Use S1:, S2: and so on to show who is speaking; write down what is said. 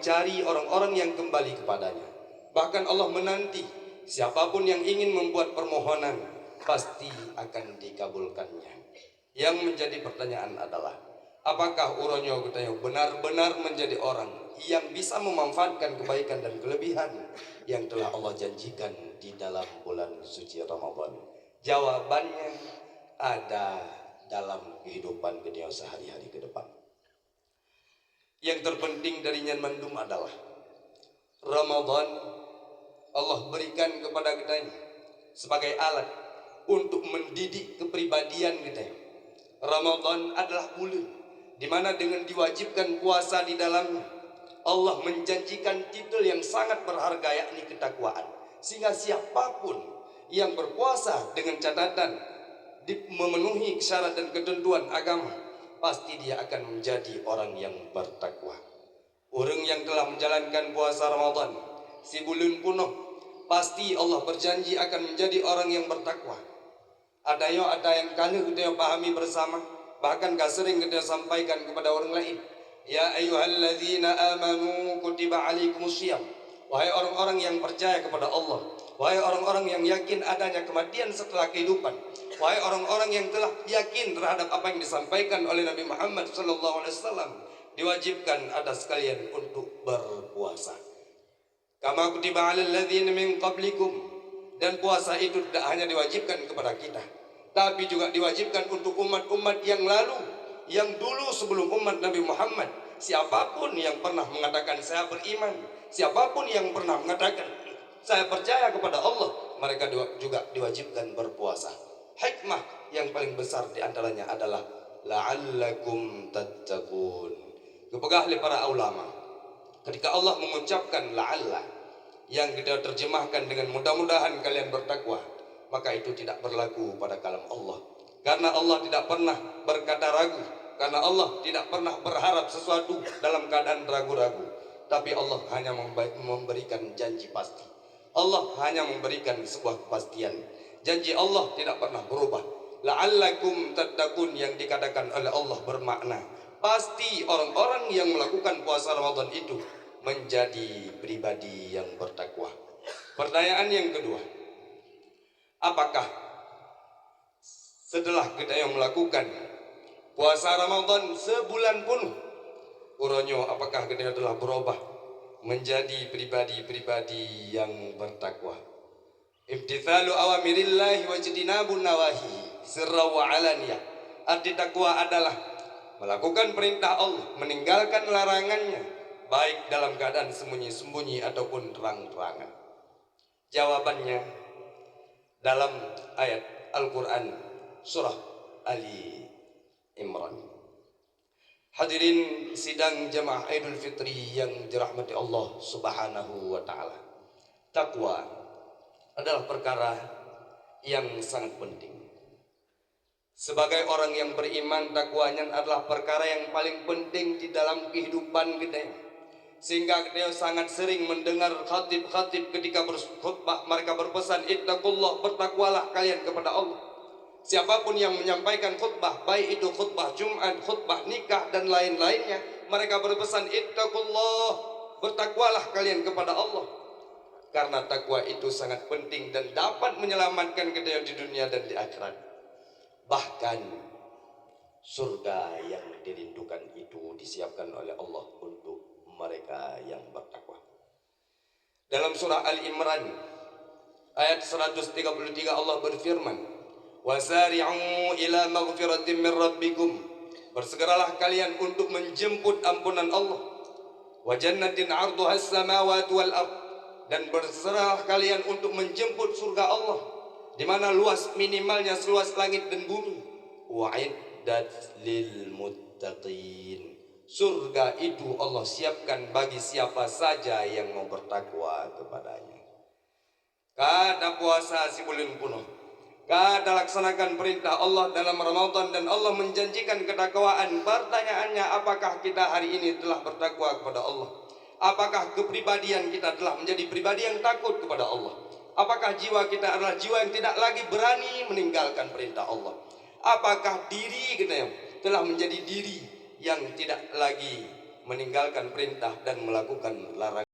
S1: mencari orang-orang yang kembali kepadanya. Bahkan Allah menanti siapapun yang ingin membuat permohonan pasti akan dikabulkannya. Yang menjadi pertanyaan adalah, apakah uronyo kutayo benar-benar menjadi orang yang bisa memanfaatkan kebaikan dan kelebihan yang telah Allah janjikan di dalam bulan suci Ramadan? Jawabannya ada dalam kehidupan kita sehari-hari ke depan. Yang terpenting dari nyan mandum adalah Ramadan Allah berikan kepada kita sebagai alat untuk mendidik kepribadian kita. Ramadan adalah bulan di mana dengan diwajibkan puasa di dalamnya, Allah menjanjikan titel yang sangat berharga, yakni ketakwaan. Sehingga siapapun yang berpuasa dengan catatan memenuhi syarat dan ketentuan agama, pasti dia akan menjadi orang yang bertakwa. Orang yang telah menjalankan puasa Ramadan si bulan penuh, pasti Allah berjanji akan menjadi orang yang bertakwa. Ada yang kali kita pahami bersama, bahkan gak sering kita sampaikan kepada orang lain. Ya ayyuhalladzina amanu kutiba alaikumusiyam. Wahai orang-orang yang percaya kepada Allah, wahai orang-orang yang yakin adanya kematian setelah kehidupan, wahai orang-orang yang telah yakin terhadap apa yang disampaikan oleh Nabi Muhammad SAW, diwajibkan atas kalian untuk berpuasa. Kama kutiba alal ladzina min qablikum. Dan puasa itu tidak hanya diwajibkan kepada kita, tapi juga diwajibkan untuk umat-umat yang lalu, yang dulu sebelum umat Nabi Muhammad. Siapapun yang pernah mengatakan saya beriman, siapapun yang pernah mengatakan saya percaya kepada Allah, mereka juga diwajibkan berpuasa. Hikmah yang paling besar diantaranya adalah la'allakum tattaqun. Kepegang oleh para ulama, ketika Allah mengucapkan la'alla, yang kita terjemahkan dengan mudah-mudahan kalian bertakwa, maka itu tidak berlaku pada kalam Allah. Karena Allah tidak pernah berkata ragu, karena Allah tidak pernah berharap sesuatu dalam keadaan ragu-ragu. Tapi Allah hanya memberikan janji pasti. Allah hanya memberikan sebuah kepastian. Janji Allah tidak pernah berubah. La'allakum tattaqun yang dikatakan oleh Allah bermakna pasti orang-orang yang melakukan puasa Ramadan itu menjadi pribadi yang bertakwa. Pertanyaan yang kedua, apakah setelah kita yang melakukan puasa Ramadan sebulan penuh, uronyo apakah kita telah berubah menjadi pribadi-pribadi yang bertakwa? Imtithalu awamirillahi wa ijtinabun nawahi sirra wa alaniyah. Arti takwa adalah melakukan perintah Allah, meninggalkan larangannya, baik dalam keadaan sembunyi-sembunyi ataupun terang-terangan. Jawabannya dalam ayat Al-Quran surah Ali Imran. Hadirin sidang jamaah Idul Fitri yang dirahmati Allah Subhanahu wa taala. Takwa adalah perkara yang sangat penting. Sebagai orang yang beriman, takwanya adalah perkara yang paling penting di dalam kehidupan kita. Sehingga kita sangat sering mendengar khatib-khatib ketika berkhutbah, mereka berpesan, ittaqullah, bertakwalah kalian kepada Allah. Siapapun yang menyampaikan khutbah, baik itu khutbah Jumat, khutbah nikah dan lain-lainnya, mereka berpesan, ittaqullah, bertakwalah kalian kepada Allah. Karena takwa itu sangat penting dan dapat menyelamatkan kita di dunia dan di akhirat. Bahkan surga yang dirindukan itu disiapkan oleh Allah untuk mereka yang bertakwa. Dalam surah Al-Imran ayat 133 Allah berfirman, wasari'u ila maghfiratin min rabbikum, bersegeralah kalian untuk menjemput ampunan Allah, wa jannatin 'arduha as-samawati wal ard, dan bersegeralah kalian untuk menjemput surga Allah di mana luas minimalnya seluas langit dan bumi. Wa'iddat lil muttaqin, surga itu Allah siapkan bagi siapa saja yang mau bertakwa kepadanya. Kada puasa si bulan penuh, kada laksanakan perintah Allah dalam Ramadan, dan Allah menjanjikan ketakwaan. Pertanyaannya, apakah kita hari ini telah bertakwa kepada Allah? Apakah kepribadian kita telah menjadi pribadi yang takut kepada Allah? Apakah jiwa kita adalah jiwa yang tidak lagi berani meninggalkan perintah Allah? Apakah diri kita telah menjadi diri yang tidak lagi meninggalkan perintah dan melakukan larangan.